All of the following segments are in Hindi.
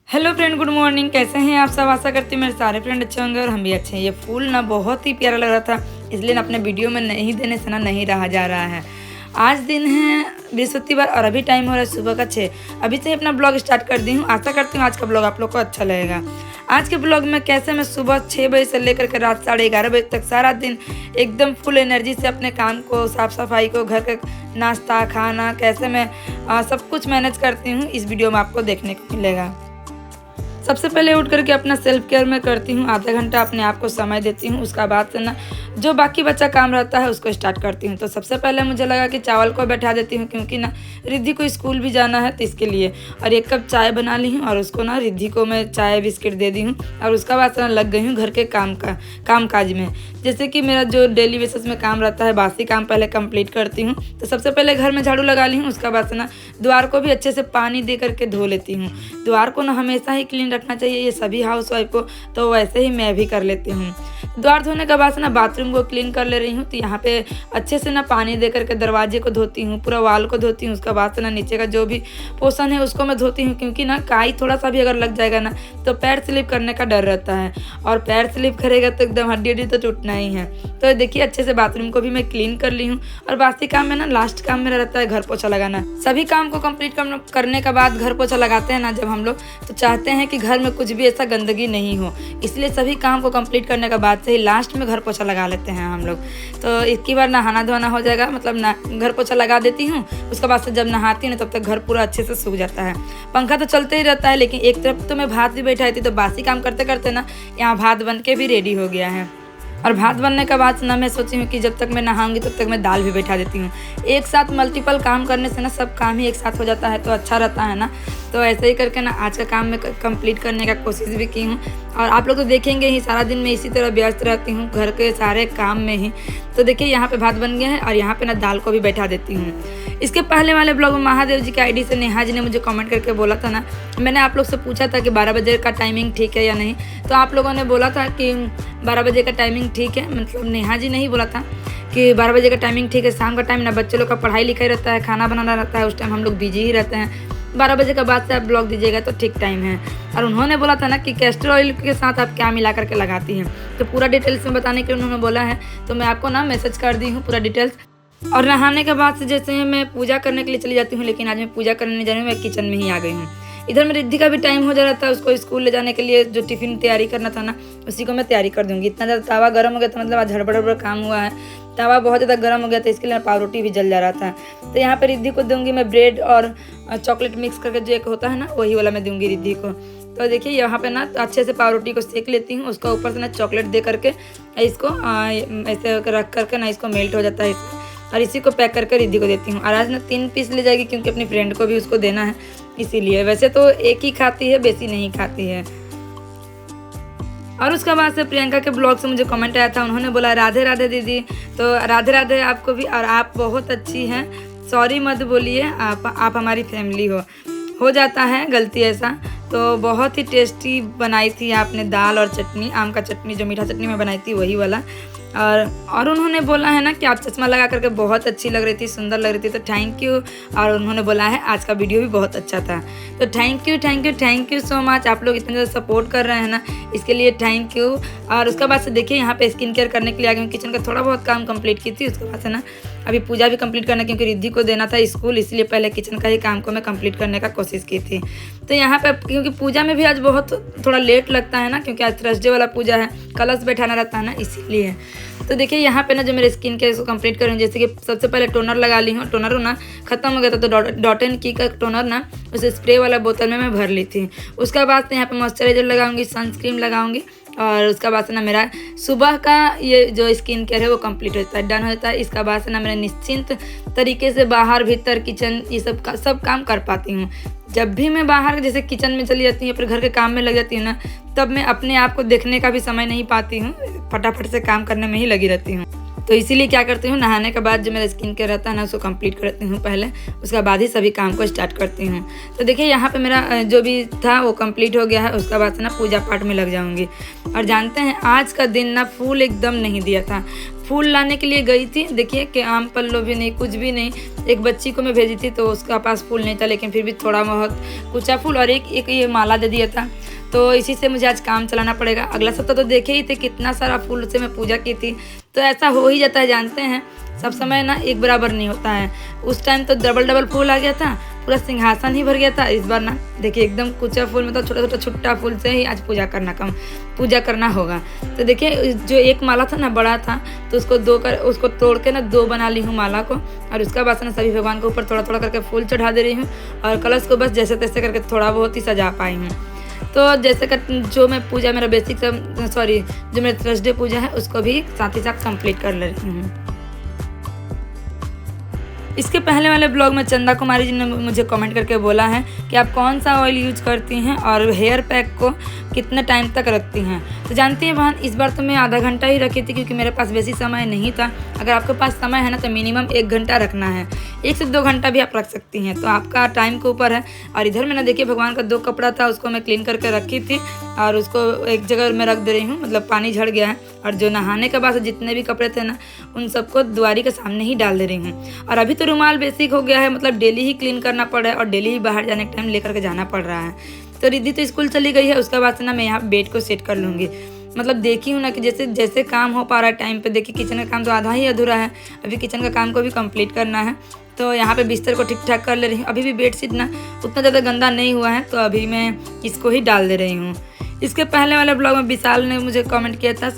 Hello friend, good morning. कैसे हैं आप सब? आशा करती हूँ मेरे सारे फ्रेंड अच्छे होंगे और हम भी अच्छे हैं। ये फूल ना बहुत ही प्यारा लग रहा था, इसलिए ना अपने वीडियो में नहीं देने से ना नहीं रहा जा रहा है। आज दिन है बृहस्पतिवार और अभी टाइम हो रहा है सुबह का 6। अभी से ही अपना ब्लॉग स्टार्ट कर दी हूँ। आशा करती हूँ आज का ब्लॉग आप लोग को अच्छा लगेगा। आज के ब्लॉग में कैसे मैं सुबह 6 बजे से लेकर के रात 11:30 बजे तक सारा दिन एकदम फुल एनर्जी से अपने काम को, साफ़ सफाई को, घर का नाश्ता खाना कैसे मैं सब कुछ मैनेज करती हूँ, इस वीडियो में आपको देखने को मिलेगा। सबसे पहले उठ करके अपना सेल्फ केयर में करती हूँ, आधा घंटा अपने आप को समय देती हूँ। उसका बाद से ना जो बाकी बच्चा काम रहता है उसको स्टार्ट करती हूँ। तो सबसे पहले मुझे लगा कि चावल को बैठा देती हूँ, क्योंकि ना रिद्धि को स्कूल भी जाना है तो इसके लिए। और 1 कप चाय बना ली हूँ और उसको ना रिद्धि को मैं चाय बिस्किट दे दी हूँ। और उसका बाद से ना लग गई हूँ घर के काम काज में। जैसे कि मेरा जो डेली बेसिस में काम रहता है, बासी काम पहले कंप्लीट करती हूँ। तो सबसे पहले घर में झाड़ू लगा ली हूँ। उसका बाद से ना द्वार को भी अच्छे से पानी दे करके धो लेती हूँ। द्वार को ना हमेशा ही क्लीन रखना चाहिए, ये सभी हाउस वाइफ को, तो वैसे ही मैं भी कर लेती हूँ। द्वार धोने के बाद से ना बाथरूम को क्लीन कर ले रही हूँ। तो यहाँ पे अच्छे से ना पानी दे करके दरवाजे को धोती हूँ, पूरा वाल को धोती हूँ। उसका बाद से ना नीचे का जो भी पोर्शन है उसको मैं धोती हूँ, क्योंकि ना काई थोड़ा सा भी अगर लग जाएगा ना तो पैर स्लिप करने का डर रहता है, और पैर स्लिप करेगा तो एकदम हड्डी तो टूटना ही है। तो देखिए अच्छे से बाथरूम को भी मैं क्लीन कर ली हूँ। और बाकी काम में ना लास्ट काम मेरा रहता है घर पोछा लगाना। सभी काम को कंप्लीट करने के बाद घर पोछा लगाते हैं ना जब हम लोग, तो चाहते हैं कि घर में कुछ भी ऐसा गंदगी नहीं हो, इसलिए सभी काम को कंप्लीट करने के बाद से ही लास्ट में घर पोछा लगा लेते हैं हम लोग। तो इसकी बार नहाना धोना हो जाएगा, मतलब ना घर पोछा लगा देती हूँ। उसके बाद से जब नहाती हूँ तब तक घर पूरा अच्छे से सूख जाता है। पंखा तो चलते ही रहता है, लेकिन एक तरफ तो मैं भात भी बैठाई थी, तो बासी काम करते करते ना यहाँ भात बन के भी रेडी हो गया है। और भात बनने के बाद ना मैं सोची हूँ कि जब तक मैं नहाऊंगी तब तक मैं दाल भी बैठा देती हूँ। एक साथ मल्टीपल काम करने से ना सब काम ही एक साथ हो जाता है तो अच्छा रहता है ना। तो ऐसे ही करके ना आज का काम मैं कंप्लीट करने का कोशिश भी की हूँ। और आप लोग तो देखेंगे ही, सारा दिन मैं इसी तरह व्यस्त रहती हूँ घर के सारे काम में ही। तो देखिए यहाँ पे भात बन गया है और यहाँ पे ना दाल को भी बैठा देती हूँ। इसके पहले वाले ब्लॉग में महादेव जी के आईडी से नेहा जी ने मुझे कमेंट करके बोला था ना, मैंने आप लोग से पूछा था कि 12 बजे का टाइमिंग ठीक है या नहीं। तो आप लोगों ने बोला था कि 12 बजे का टाइमिंग ठीक है, मतलब नेहा जी ने ही बोला था कि 12 बजे का टाइमिंग ठीक है। शाम का टाइम ना बच्चे लोग का पढ़ाई लिखाई रहता है, खाना बनाना रहता है, उस टाइम हम लोग बिजी ही रहते हैं। 12 बजे के बाद से आप ब्लॉग दीजिएगा तो ठीक टाइम है। और उन्होंने बोला था ना कि कैस्टर ऑयल के साथ आप क्या मिला करके लगाती हैं, तो पूरा डिटेल्स में बताने के लिए उन्होंने बोला है। तो मैं आपको ना मैसेज कर दी हूँ पूरा डिटेल्स। और नहाने के बाद से जैसे मैं पूजा करने के लिए चली जाती हूँ, लेकिन आज मैं पूजा करने नहीं जा रही हूँ, मैं किचन में ही आ गई हूँ। इधर मेरी रिद्धि का भी टाइम हो जा रहा था, उसको स्कूल ले जाने के लिए जो टिफ़िन तैयारी करना था ना उसी को मैं तैयारी कर दूँगी। इतना ज़्यादा तवा गर्म हो गया था, मतलब आज हड़बड़ काम हुआ है। तवा बहुत ज़्यादा गर्म हो गया था, इसके लिए पावरोटी भी जल जा रहा था। तो यहाँ पर रिद्धि को दूँगी मैं ब्रेड और चॉकलेट मिक्स करके जो एक होता है ना वही वाला मैं दूँगी रिद्धि को। तो देखिए यहाँ पे ना अच्छे से पावरोटी को सेक लेती हूँ, उसका ऊपर से ना चॉकलेट दे करके इसको ऐसे रख करके ना इसको मेल्ट हो जाता है इसमें, और इसी को पैक करके रिद्धि को देती हूँ। और आज ना 3 पीस ले जाएगी, क्योंकि अपनी फ्रेंड को भी उसको देना है, इसीलिए। वैसे तो एक ही खाती है, बेसी नहीं खाती है। और उसके बाद से प्रियंका के ब्लॉग से मुझे कमेंट आया था, उन्होंने बोला राधे राधे दीदी। तो राधे राधे आपको भी, और आप बहुत अच्छी हैं, सॉरी मत बोलिए, आप हमारी फैमिली हो जाता है गलती ऐसा। तो बहुत ही टेस्टी बनाई थी आपने दाल और चटनी, आम का चटनी, जो मीठा चटनी मैं बनाई थी वही वाला। और उन्होंने बोला है ना कि आप चश्मा लगा करके बहुत अच्छी लग रही थी, सुंदर लग रही थी, तो थैंक यू। और उन्होंने बोला है आज का वीडियो भी बहुत अच्छा था, तो थैंक यू सो मच। आप लोग इतना ज़्यादा सपोर्ट कर रहे हैं ना, इसके लिए थैंक यू। और उसके बाद से देखिए यहाँ पे स्किन केयर करने के लिए आ गई। किचन का थोड़ा बहुत काम कंप्लीट की थी, उसके बाद से ना अभी पूजा भी कंप्लीट करना, क्योंकि रिद्धि को देना था स्कूल, इसलिए पहले किचन का ही काम को मैं कंप्लीट करने का कोशिश की थी। तो यहाँ पे क्योंकि पूजा में भी आज बहुत थोड़ा लेट लगता है ना, क्योंकि आज थर्सडे वाला पूजा है, कलश बैठाना रहता है ना, इसीलिए। तो देखिए यहाँ पे ना जो मेरे स्किन केयर को कंप्लीट करूँ, जैसे कि सबसे पहले टोनर लगा ली हूँ। टोनर ना खत्म हो गया था, तो डॉट एंड की का टोनर ना उस स्प्रे वाला बोतल में मैं भर ली थी। उसके बाद से यहाँ पे मॉइस्चराइजर लगाऊंगी, सनस्क्रीन लगाऊंगी, और उसका बाद से ना मेरा सुबह का ये जो स्किन केयर है वो कंप्लीट होता है, डन होता है। इसका बाद से ना मैं निश्चिंत तरीके से बाहर भीतर किचन ये सब काम कर पाती हूँ। जब भी मैं बाहर जैसे किचन में चली जाती हूँ, फिर घर के काम में लग जाती हूँ ना, तब मैं अपने आप को देखने का भी समय नहीं पाती हूँ, फटाफट से काम करने में ही लगी रहती हूँ। तो इसीलिए क्या करती हूँ, नहाने के बाद जो मेरा स्किन केयर रहता है ना उसको कंप्लीट करती हूँ पहले, उसके बाद ही सभी काम को स्टार्ट करती हूँ। तो देखिए यहाँ पे मेरा जो भी था वो कंप्लीट हो गया है, उसके बाद से ना पूजा पाठ में लग जाऊँगी। और जानते हैं आज का दिन ना फूल एकदम नहीं दिया था। फूल लाने के लिए गई थी, देखिए कि आम पल्लो भी नहीं, कुछ भी नहीं। एक बच्ची को मैं भेजी थी तो उसका पास फूल नहीं था, लेकिन फिर भी थोड़ा बहुत कुचा फूल और एक ये माला दे दिया था। तो इसी से मुझे आज काम चलाना पड़ेगा। अगला सप्ताह तो देखे ही थे कितना सारा फूल से मैं पूजा की थी। तो ऐसा हो ही जाता है, जानते हैं सब समय ना एक बराबर नहीं होता है। उस टाइम तो डबल फूल आ गया था, पूरा सिंहासन ही भर गया था। इस बार ना देखिए एकदम कुचा फूल, मतलब छोटा छुट्टा फूल से ही आज पूजा करना होगा। तो देखिए जो एक माला था ना बड़ा था, तो उसको तोड़ के ना 2 बना ली हूँ माला को। और उसका बाद ना सभी भगवान के ऊपर थोड़ा थोड़ा करके फूल चढ़ा दे रही हूँ और कलश को बस जैसे तैसे करके थोड़ा बहुत ही सजा पाई हूँ। तो जैसे कर जो मैं पूजा मेरा जो मेरा थर्सडे पूजा है उसको भी साथ ही साथ कंप्लीट कर ले रही हूँ। इसके पहले वाले ब्लॉग में चंदा कुमारी जी ने मुझे कमेंट करके बोला है कि आप कौन सा ऑयल यूज करती हैं और हेयर पैक को कितने टाइम तक रखती हैं। तो जानती हैं बहन, इस बार तो मैं आधा घंटा ही रखी थी क्योंकि मेरे पास बेसी समय नहीं था। अगर आपके पास समय है ना तो मिनिमम 1 घंटा रखना है, 1 से 2 घंटा भी आप रख सकती हैं, तो आपका टाइम के ऊपर है। और इधर मैंने देखिए भगवान का 2 कपड़ा था, उसको मैं क्लीन करके रखी थी और उसको एक जगह मैं रख दे रही हूँ, मतलब पानी झड़ गया है। और जो नहाने के बाद जितने भी कपड़े थे ना उन सबको द्वारी के सामने ही डाल दे रही हूँ। और अभी तो रुमाल बेसिक हो गया है, मतलब डेली ही क्लीन करना पड़ रहा है और डेली ही बाहर जाने के टाइम लेकर के जाना पड़ रहा है। तो रिद्धि तो स्कूल चली गई है, उसके बाद से ना मैं यहाँ बेड को सेट कर लूँगी। मतलब देखी हूँ ना कि जैसे जैसे काम हो पा रहा है टाइम पे। देखिए किचन का काम तो आधा ही अधूरा है, अभी किचन का काम को भी कंप्लीट करना है। तो यहाँ पे बिस्तर को ठीक ठाक कर ले रही हूँ। अभी भी बेडशीट ना उतना ज़्यादा गंदा नहीं हुआ है, तो अभी मैं इसको ही डाल दे रही हूँ। इसके पहले वाले ब्लॉग में विशाल ने मुझे कमेंट किया था,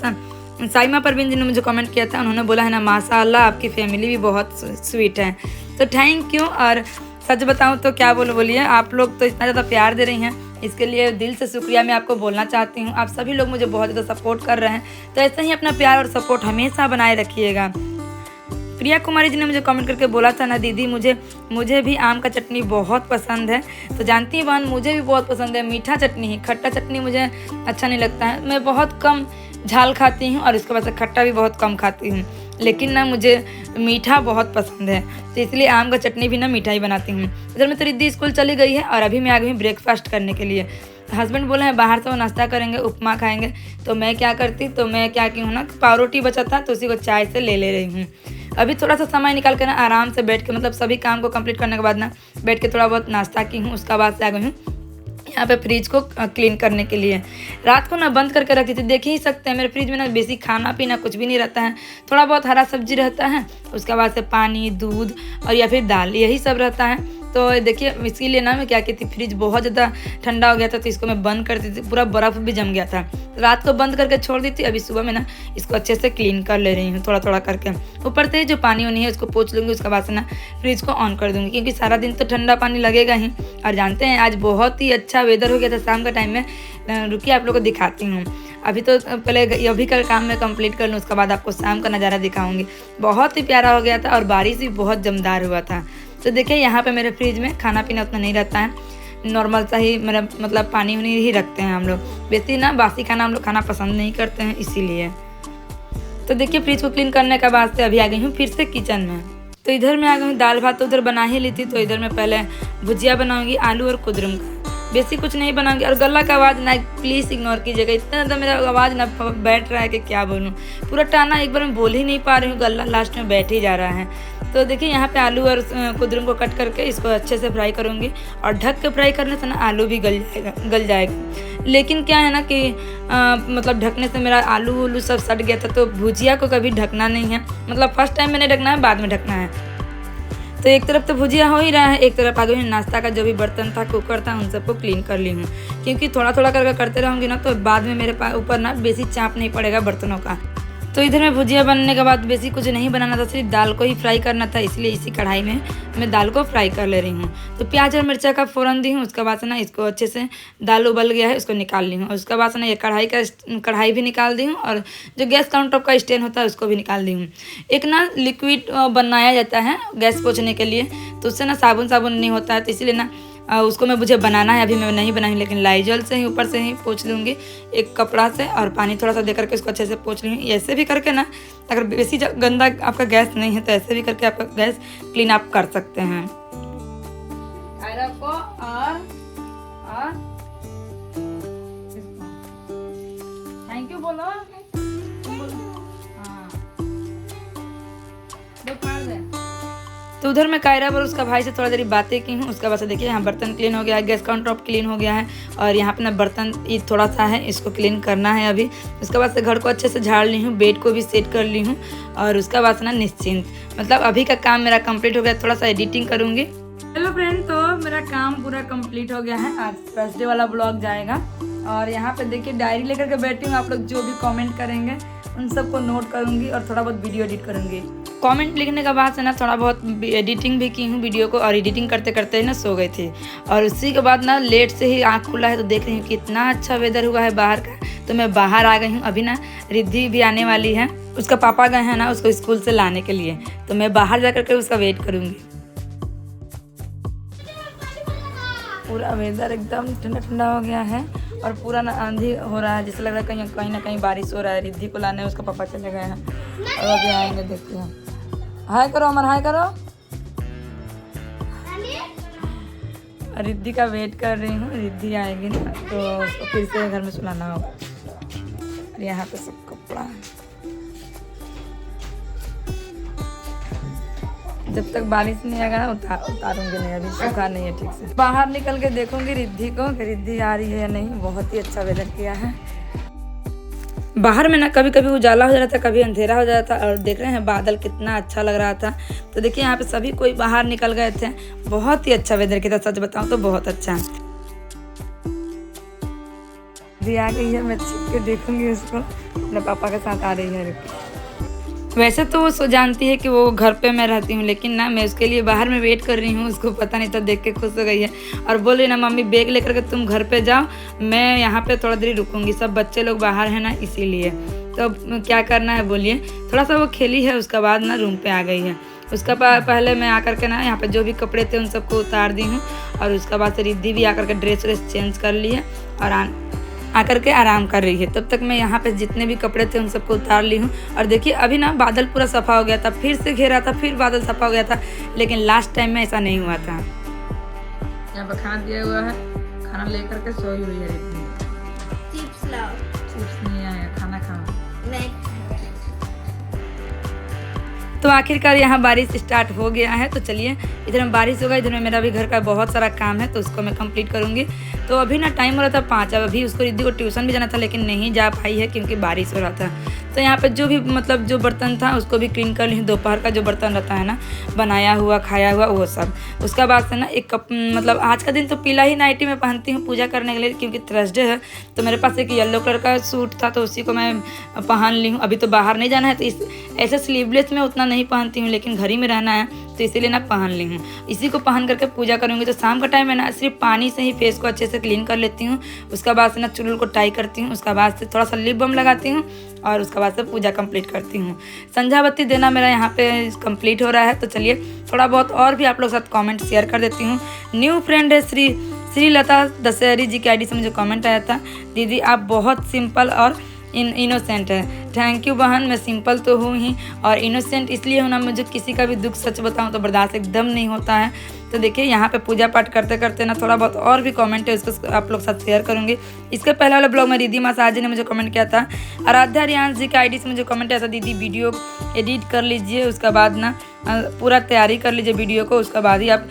साइमा परवीन जी ने मुझे कमेंट किया था, उन्होंने बोला है ना माशाअल्लाह आपकी फैमिली भी बहुत स्वीट है। तो थैंक यू। और सच बताऊं तो क्या बोलिए, आप लोग तो इतना ज़्यादा प्यार दे रही हैं, इसके लिए दिल से शुक्रिया मैं आपको बोलना चाहती हूं। आप सभी लोग मुझे बहुत ज़्यादा सपोर्ट कर रहे हैं, तो ऐसे ही अपना प्यार और सपोर्ट हमेशा बनाए रखिएगा। प्रिया कुमारी जी ने मुझे कमेंट करके बोला था ना दीदी मुझे भी आम का चटनी बहुत पसंद है। तो जानती हैं बहन, मुझे भी बहुत पसंद है मीठा चटनी ही, खट्टा चटनी मुझे अच्छा नहीं लगता है। मैं बहुत कम झाल खाती हूँ और इसके बाद से खट्टा भी बहुत कम खाती हूँ, लेकिन ना मुझे मीठा बहुत पसंद है, तो इसलिए आम का चटनी भी ना मीठा ही बनाती हूँ। इधर में तो रिद्धि स्कूल चली गई है और अभी मैं आ गई हूँ ब्रेकफास्ट करने के लिए। हस्बैंड बोले हैं बाहर से वो नाश्ता करेंगे, उपमा खाएंगे। तो मैं क्या की हूँ ना, पावरोटी बचा था तो उसी को चाय से ले रही हूँ। अभी थोड़ा सा समय निकाल कर ना आराम से बैठ के, मतलब सभी काम को कंप्लीट करने के बाद ना बैठ के थोड़ा बहुत नाश्ता की हूँ। उसके बाद से आ गई हूँ यहाँ पे फ्रिज को क्लीन करने के लिए। रात को ना बंद करके रखी थी, देख ही सकते हैं मेरे फ्रिज में ना बेसी खाना पीना कुछ भी नहीं रहता है, थोड़ा बहुत हरा सब्जी रहता है, उसके बाद से पानी, दूध और या फिर दाल, यही सब रहता है। तो देखिए इसीलिए ना मैं क्या की थी, फ्रिज बहुत ज़्यादा ठंडा हो गया था तो इसको मैं बंद कर दी थी, पूरा बर्फ़ भी जम गया था। रात को बंद करके छोड़ दी थी, अभी सुबह में ना इसको अच्छे से क्लीन कर ले रही हूँ थोड़ा थोड़ा करके। ऊपर से जो पानी वानी है उसको पोंछ लूँगी, उसके बाद से ना फ्रिज को ऑन कर दूँगी, क्योंकि सारा दिन तो ठंडा पानी लगेगा ही। और जानते हैं आज बहुत ही अच्छा वेदर हो गया था शाम का टाइम में। रुकिए आप लोगों को दिखाती हूँ। अभी तो पहले अभी का काम मैं कंप्लीट कर लूँ, उसके बाद आपको शाम का नज़ारा दिखाऊंगी। बहुत ही प्यारा हो गया था और बारिश भी बहुत जमदार हुआ था। तो देखिए यहाँ पे मेरे फ्रिज में खाना पीना उतना नहीं रहता है, नॉर्मल सा ही मेरा मतलब पानी वानी ही रखते हैं हम लोग। बेसी ना बासी खाना हम लोग खाना पसंद नहीं करते हैं, इसीलिए। तो देखिए फ्रिज को क्लीन करने के बाद से अभी आ गई हूँ फिर से किचन में। तो इधर मैं आ गई हूँ, दाल भात तो उधर बना ही ली थी, तो इधर मैं पहले भुजिया बनाऊँगी आलू और कुदरम का, बेसी कुछ नहीं बनाऊंगी। और गला का आवाज़ ना प्लीज़ इग्नोर कीजिएगा, इतना ज़्यादा मेरा आवाज़ ना बैठ रहा है कि क्या बोलूँ, पूरा टाना एक बार मैं बोल ही नहीं पा रही हूँ, गला लास्ट में बैठ ही जा रहा है। तो देखिए यहाँ पे आलू और कुदरम को कट करके इसको अच्छे से फ्राई करूँगी, और ढक के फ्राई करने से ना आलू भी गल जाएगा। लेकिन क्या है ना कि मतलब ढकने से मेरा आलू उलू सब सट गया था, तो भुजिया को कभी ढकना नहीं है, मतलब फर्स्ट टाइम मैंने ढकना है, बाद में ढकना है। तो एक तरफ तो भुजिया हो ही रहा है, एक तरफ आ गई हूँ नाश्ता का जो भी बर्तन था, कुकर था, उन सबको क्लीन कर ली हूँ, क्योंकि थोड़ा थोड़ा करके करते रहूँगी ना तो बाद में मेरे ऊपर ना बेसी चाप नहीं पड़ेगा बर्तनों का। तो इधर में भुजिया बनने के बाद बेसी कुछ नहीं बनाना था, सिर्फ दाल को ही फ्राई करना था, इसलिए इसी कढ़ाई में मैं दाल को फ्राई कर ले रही हूँ। तो प्याज और मिर्चा का फ़ौरन दी हूँ, उसके बाद से ना इसको अच्छे से दाल उबल गया है उसको निकाल ली हूँ, और उसके बाद से ना ये कढ़ाई भी निकाल दी हूँ, और जो गैस काउंटर का स्टैंड होता है उसको भी निकाल दी हूँ। एक ना लिक्विड बनाया जाता है गैस पोंछने के लिए, तो उससे ना साबुन नहीं होता है, तो इसीलिए ना उसको मुझे बनाना है, अभी मैं नहीं बनाई, लेकिन लाइजॉल से ही ऊपर से ही पोंछ लूँगी एक कपड़ा से, और पानी थोड़ा सा दे करके इसको अच्छे से पोंछ लूँगी। ऐसे भी करके ना, अगर बेसी गंदा आपका गैस नहीं है तो ऐसे भी करके आपका गैस क्लीन आप कर सकते हैं। और थैंक यू बोलो। तो उधर मैं कायरा और उसका भाई से थोड़ा देरी बातें की हूँ। उसके बाद से देखिए यहाँ बर्तन क्लीन हो गया है, गैस काउंटर टॉप क्लीन हो गया है, और यहाँ पे ना बर्तन ये थोड़ा सा है, इसको क्लीन करना है अभी। उसके बाद से घर को अच्छे से झाड़ ली हूँ, बेड को भी सेट कर ली हूँ, और उसके बाद से ना निश्चिंत, मतलब अभी का काम मेरा कंप्लीट हो गया। थोड़ा सा एडिटिंग करूँगी। हेलो फ्रेंड, तो मेरा काम पूरा कंप्लीट हो गया है। आज थर्सडे वाला ब्लॉग जाएगा, और यहाँ पे देखिए डायरी लेकर के बैठी हूँ। आप लोग जो भी कमेंट करेंगे उन सबको नोट करूँगी, और थोड़ा बहुत वीडियो एडिट करूँगी। कमेंट लिखने के बाद से ना थोड़ा बहुत एडिटिंग भी की हूँ वीडियो को, और एडिटिंग करते करते ना सो गई थी, और उसी के बाद ना लेट से ही आँख खुला है तो देख रही हूँ कितना अच्छा वेदर हुआ है बाहर का। तो मैं बाहर आ गई हूँ। अभी ना रिद्धि भी आने वाली है, उसका पापा गए हैं ना उसको स्कूल से लाने के लिए, तो मैं बाहर जा करके उसका वेट करूँगी। पूरा वेदर एकदम ठंडा ठंडा हो गया है, और पूरा ना आंधी हो रहा है, जिससे लग रहा है कहीं ना कहीं बारिश हो रहा है। रिद्धि को लाने उसका पापा चले गए हैं, और अभी आएंगे, देखते हैं। हाय करो अमर, हाय करो। रिद्धि का वेट कर रही हूँ, रिद्धि आएगी ना तो उसको फिर से घर में सुलाना होगा। और यहाँ पे सब कपड़ा है, जब तक बारिश नहीं आएगा ना उतारूंगी नहीं, अभी सूखा नहीं है ठीक से। बाहर निकल के देखूंगी रिद्धि को कि रिद्धि आ रही है या नहीं। बहुत ही अच्छा वेदर किया है बाहर में ना, कभी कभी उजाला हो जाता था, कभी अंधेरा हो जाता था, और देख रहे हैं बादल कितना अच्छा लग रहा था। तो देखिए यहाँ पे सभी कोई बाहर निकल गए थे। बहुत ही अच्छा वेदर किया था, सच बताऊं तो बहुत अच्छा। रिद्धि आ गई है, मैं छिप के देखूंगी उसको, अपने पापा के साथ आ रही है। वैसे तो वो जानती है कि वो घर पे मैं रहती हूँ, लेकिन ना मैं उसके लिए बाहर में वेट कर रही हूँ। उसको पता नहीं था, देख के खुश हो गई है, और बोल रही ना मम्मी बैग लेकर के तुम घर पे जाओ, मैं यहाँ पे थोड़ा देर रुकूंगी, सब बच्चे लोग बाहर हैं ना इसीलिए। तो अब क्या करना है बोलिए। थोड़ा सा वो खेली है, उसके बाद ना रूम पे आ गई है। उसका पहले मैं आकर के ना यहाँ पे जो भी कपड़े थे उन सबको उतार दी हूँ, और उसके बाद से रिद्धि भी आकर के ड्रेस व्रेस चेंज कर ली है, और आकर के आराम कर रही है। तब तक मैं यहाँ पे जितने भी कपड़े थे उन सबको उतार ली हूँ। और देखिए अभी ना बादल पूरा सफ़ा हो गया था, फिर से घेरा था, फिर बादल सफ़ा हो गया था, लेकिन लास्ट टाइम में ऐसा नहीं हुआ था। यहाँ पर खाना दिया हुआ है, खाना लेकर के सोई हुई है। चिप्स लाओ। चिप्स नहीं आया, खाना खाओ। नहीं। तो आखिरकार यहाँ बारिश स्टार्ट हो गया है। तो चलिए, इधर में बारिश होगा, इधर में मेरा भी घर का बहुत सारा काम है, तो उसको मैं कंप्लीट करूँगी। तो अभी ना टाइम हो रहा था 5, अब अभी उसको रिद्धि को ट्यूशन भी जाना था, लेकिन नहीं जा पाई है क्योंकि बारिश हो रहा था। तो यहाँ पे जो भी मतलब जो बर्तन था उसको भी क्लीन कर ली। दोपहर का जो बर्तन रहता है ना, बनाया हुआ खाया हुआ वो सब। उसका बाद से ना एक कप मतलब आज का दिन तो पीला ही नाइटी में पहनती हूँ पूजा करने के लिए, क्योंकि थर्सडे है। तो मेरे पास एक येलो कलर का सूट था, तो उसी को मैं पहन ली हूँ। अभी तो बाहर नहीं जाना है, तो ऐसे स्लीवलेस में उतना नहीं पहनती हूँ, लेकिन घर ही में रहना है तो इसीलिए ना पहन ली हूँ। इसी को पहन करके पूजा करूँगी। तो शाम का टाइम है ना, सिर्फ पानी से ही फेस को अच्छे से क्लीन कर लेती हूँ। उसके बाद से ना चुल को टाई करती हूँ, उसके बाद से थोड़ा सा लिप बाम लगाती हूँ, और उसके बाद से पूजा कंप्लीट करती हूँ। संध्या बत्ती देना मेरा यहाँ पे कंप्लीट हो रहा है। तो चलिए थोड़ा बहुत और भी आप लोग साथ कमेंट शेयर कर देती हूँ। न्यू फ्रेंड है श्री लता दशहरी जी की आईडी से मुझे कमेंट आया था, दीदी आप बहुत सिंपल और इनोसेंट है। थैंक यू बहन, मैं सिंपल तो हूँ ही, और इनोसेंट इसलिए हूँ ना, मुझे किसी का भी दुख सच बताऊँ तो बर्दाश्त एकदम नहीं होता है। तो देखिए यहाँ पे पूजा पाठ करते करते ना थोड़ा बहुत और भी कमेंट है, उसको आप लोग साथ शेयर करूँगी। इसके पहले वाले ब्लॉग में रिद्धि मासा जी ने मुझे कमेंट किया था, आराध्या रियांश जी की आईडी से मुझे कमेंट आया था, दीदी वीडियो एडिट कर लीजिए, उसके बाद ना पूरा तैयारी कर लीजिए वीडियो को, उसके बाद ही आप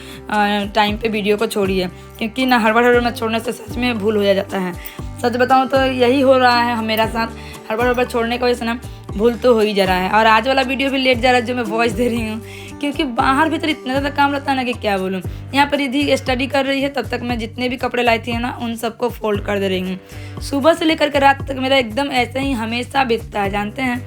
टाइम पे वीडियो को छोड़िए, क्योंकि ना हड़बड़ में छोड़ने से सच में भूल हो जाता है। सच बताऊँ तो यही हो रहा है मेरा साथ, हड़बड़ छोड़ने की वजह से ना भूल तो हो ही जा रहा है। और आज वाला वीडियो भी लेट जा रहा है जो मैं वॉइस दे रही हूँ, क्योंकि बाहर भीतर इतना ज़्यादा काम रहता है ना कि क्या बोलूँ। यहाँ पर रिद्धि स्टडी कर रही है, तब तक मैं जितने भी कपड़े लाई थी ना उन सबको फोल्ड कर दे रही हूँ। सुबह से लेकर के रात तक मेरा एकदम ऐसे ही हमेशा बीतता है। जानते हैं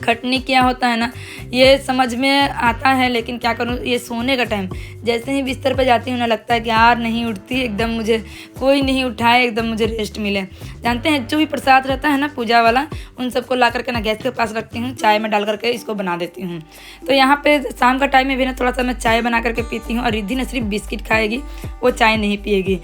खटनी क्या होता है ना, ये समझ में आता है, लेकिन क्या करूँ, ये सोने का टाइम जैसे ही बिस्तर पर जाती हूँ ना, लगता है कि यार नहीं उठती, एकदम मुझे कोई नहीं उठाए, एकदम मुझे रेस्ट मिले। जानते हैं जो भी प्रसाद रहता है ना पूजा वाला, उन सबको ला करके ना गैस के पास रखती हूँ, चाय में डाल करके इसको बना देती हूँ। तो यहाँ पे शाम का टाइम में भी ना थोड़ा सा मैं चाय बना करके पीती हूँ, और रिद्धि ना सिर्फ बिस्किट खाएगी, वो चाय नहीं पिएगी।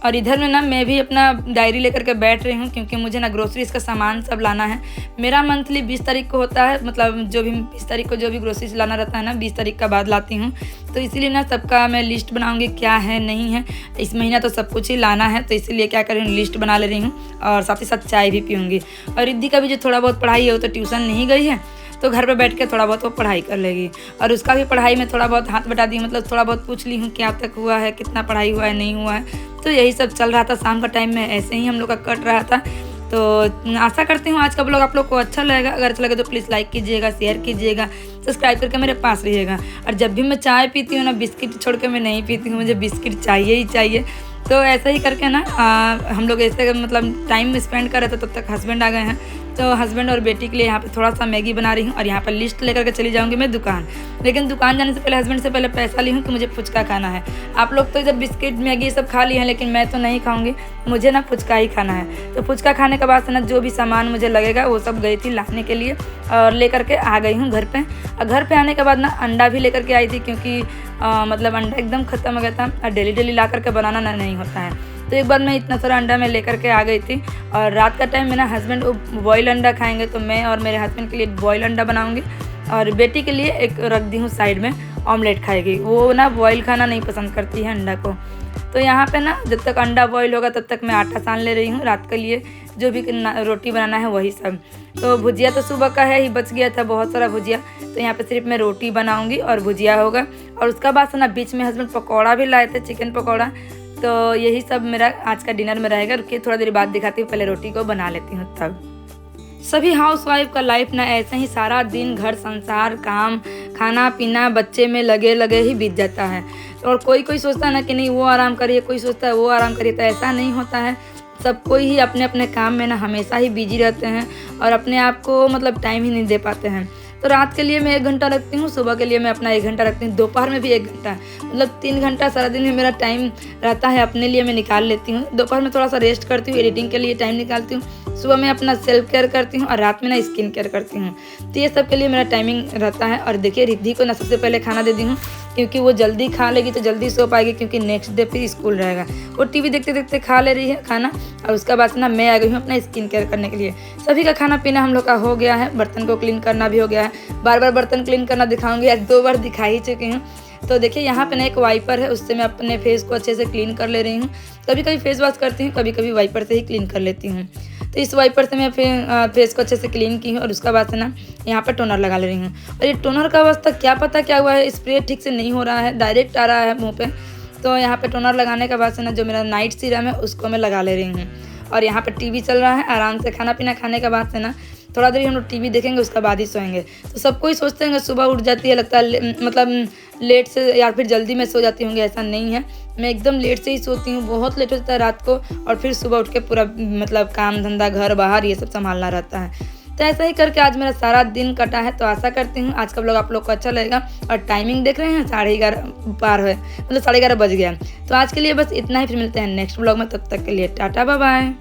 और इधर में ना मैं भी अपना डायरी लेकर के बैठ रही हूँ, क्योंकि मुझे ना ग्रोसरीज का सामान सब लाना है। मेरा मंथली 20 तारीख को होता है, मतलब जो भी 20 तारीख को जो भी ग्रोसरीज लाना रहता है ना, 20 तारीख का बाद लाती हूँ। तो इसीलिए ना सबका मैं लिस्ट बनाऊँगी, क्या है नहीं है। इस महीना तो सब कुछ ही लाना है, तो इसीलिए क्या कर रही हूँ, लिस्ट बना ले रही हूँ, और साथ ही साथ चाय भी पीऊँगी। और रिद्धि का भी जो थोड़ा बहुत पढ़ाई है, वो तो ट्यूशन नहीं गई है, तो घर पे बैठ के थोड़ा बहुत वो पढ़ाई कर लेगी। और उसका भी पढ़ाई में थोड़ा बहुत हाथ बटा दी, मतलब थोड़ा बहुत पूछ ली हूँ क्या तक हुआ है, कितना पढ़ाई हुआ है, नहीं हुआ है। तो यही सब चल रहा था शाम का टाइम में, ऐसे ही हम लोग का कट रहा था। तो आशा करती हूँ आज का ब्लॉग आप लोग को अच्छा लगेगा। अगर अच्छा लगे तो प्लीज़ लाइक कीजिएगा, शेयर कीजिएगा, सब्सक्राइब करके मेरे पास रहिएगा। और जब भी मैं चाय पीती हूँ ना, बिस्किट छोड़ के मैं नहीं पीती हूँ, मुझे बिस्किट चाहिए ही चाहिए। तो ऐसा ही करके ना हम लोग ऐसे मतलब टाइम स्पेंड कर रहे थे, तब तक हस्बैंड आ गए हैं। तो हस्बैंड और बेटी के लिए यहाँ पे थोड़ा सा मैगी बना रही हूँ, और यहाँ पर लिस्ट लेकर के चली जाऊँगी मैं दुकान। लेकिन दुकान जाने से पहले हस्बैंड से पहले पैसा ली हूँ कि मुझे फुचका खाना है। आप लोग तो जब बिस्किट मैगी सब खा लिए हैं, लेकिन मैं तो नहीं खाऊँगी, मुझे ना फुचका ही खाना है। तो फुचका खाने के बाद से ना जो भी सामान मुझे लगेगा वो सब गई थी लाने के लिए, और लेकर के आ गई हूँ घर पे। और घर पे आने के बाद ना अंडा भी लेकर के आई थी, क्योंकि मतलब अंडा एकदम ख़त्म हो गया था, और डेली ला करके बनाना नहीं होता है। तो एक बार मैं इतना सारा अंडा मैं लेकर के आ गई थी। और रात का टाइम में ना हस्बैंड बॉयल अंडा खाएंगे, तो मैं और मेरे हस्बैंड के लिए बॉयल अंडा बनाऊंगी, और बेटी के लिए एक रख दी हूँ साइड में, ऑमलेट खाएगी। वो ना बॉयल खाना नहीं पसंद करती है अंडा को। तो यहाँ पे ना जब तक अंडा बॉयल होगा तब तक मैं आटा सान ले रही हूँ रात के लिए, जो भी रोटी बनाना है वही सब। तो भुजिया तो सुबह का है ही, बच गया था बहुत सारा भुजिया, तो यहाँ पे सिर्फ मैं रोटी बनाऊँगी और भुजिया होगा। और उसका बाद से ना बीच में हस्बैंड पकौड़ा भी लाए थे, चिकन पकौड़ा। तो यही सब मेरा आज का डिनर में रहेगा। रुकिए थोड़ा देर बाद दिखाती हूँ, पहले रोटी को बना लेती हूँ तब। सभी हाउसवाइफ का लाइफ ना ऐसे ही सारा दिन घर संसार काम खाना पीना बच्चे में लगे लगे ही बीत जाता है। और कोई सोचता है ना कि नहीं वो आराम करिए, कोई सोचता है वो आराम करिए, तो ऐसा नहीं होता है। सब कोई ही अपने अपने काम में ना हमेशा ही बिजी रहते हैं, और अपने आप को मतलब टाइम ही नहीं दे पाते हैं। तो रात के लिए मैं 1 घंटा रखती हूँ, सुबह के लिए मैं अपना 1 घंटा रखती हूँ, दोपहर में भी 1 घंटा, मतलब 3 घंटा सारा दिन में मेरा टाइम रहता है अपने लिए, मैं निकाल लेती हूँ। दोपहर में थोड़ा सा रेस्ट करती हूँ, एडिटिंग के लिए टाइम निकालती हूँ, सुबह में अपना सेल्फ केयर करती हूँ, और रात में ना स्किन केयर करती हूँ। तो ये सब के लिए मेरा टाइमिंग रहता है। और देखिए रिद्धि को ना सबसे पहले खाना दे दी हूँ, क्योंकि वो जल्दी खा लेगी तो जल्दी सो पाएगी, क्योंकि नेक्स्ट डे फिर स्कूल रहेगा। वो टीवी देखते देखते खा ले रही है खाना। और उसके बाद ना मैं आ गई हूँ अपना स्किन केयर करने के लिए। सभी का खाना पीना हम लोग का हो गया है, बर्तन को क्लीन करना भी हो गया है। बार बार बर्तन क्लीन करना दिखाऊंगी, आज 2 बार दिखा ही चुकी हूँ। तो देखिए यहाँ पे ना एक वाइपर है, उससे मैं अपने फेस को अच्छे से क्लीन कर ले रही हूँ। कभी कभी फेस वॉश करती हूँ, कभी कभी वाइपर से ही क्लीन कर लेती हूँ। तो इस वाइपर से मैं फेस को अच्छे से क्लीन की हूँ, और उसका बाद से ना यहाँ पर टोनर लगा ले रही हूँ। और ये टोनर का अवस्था क्या पता क्या हुआ है, स्प्रे ठीक से नहीं हो रहा है, डायरेक्ट आ रहा है मुँह पे। तो यहाँ पे टोनर लगाने के बाद से ना जो मेरा नाइट सीरम है उसको मैं लगा ले रही हूँ। और यहाँ पर टीवी चल रहा है, आराम से खाना पीना खाने के बाद से ना थोड़ा देर हम लोग टीवी देखेंगे, उसके बाद ही सोएंगे। तो सब कोई सोचते हैं सुबह उठ जाती है, लगता है मतलब लेट से या फिर जल्दी में सो जाती होंगी, ऐसा नहीं है। मैं एकदम लेट से ही सोती हूँ, बहुत लेट हो जाता है रात को, और फिर सुबह उठ के पूरा मतलब काम धंधा घर बाहर ये सब संभालना रहता है। तो ऐसा ही करके आज मेरा सारा दिन कटा है। तो आशा करती हूँ आज का ब्लॉग आप लोग को अच्छा लगेगा। और टाइमिंग देख रहे हैं 11:30 पार है, मतलब 11:30 बज गया। तो आज के लिए बस इतना ही, फिर मिलते हैं नेक्स्ट ब्लॉग में, तब तक के लिए टाटा बाय बाय।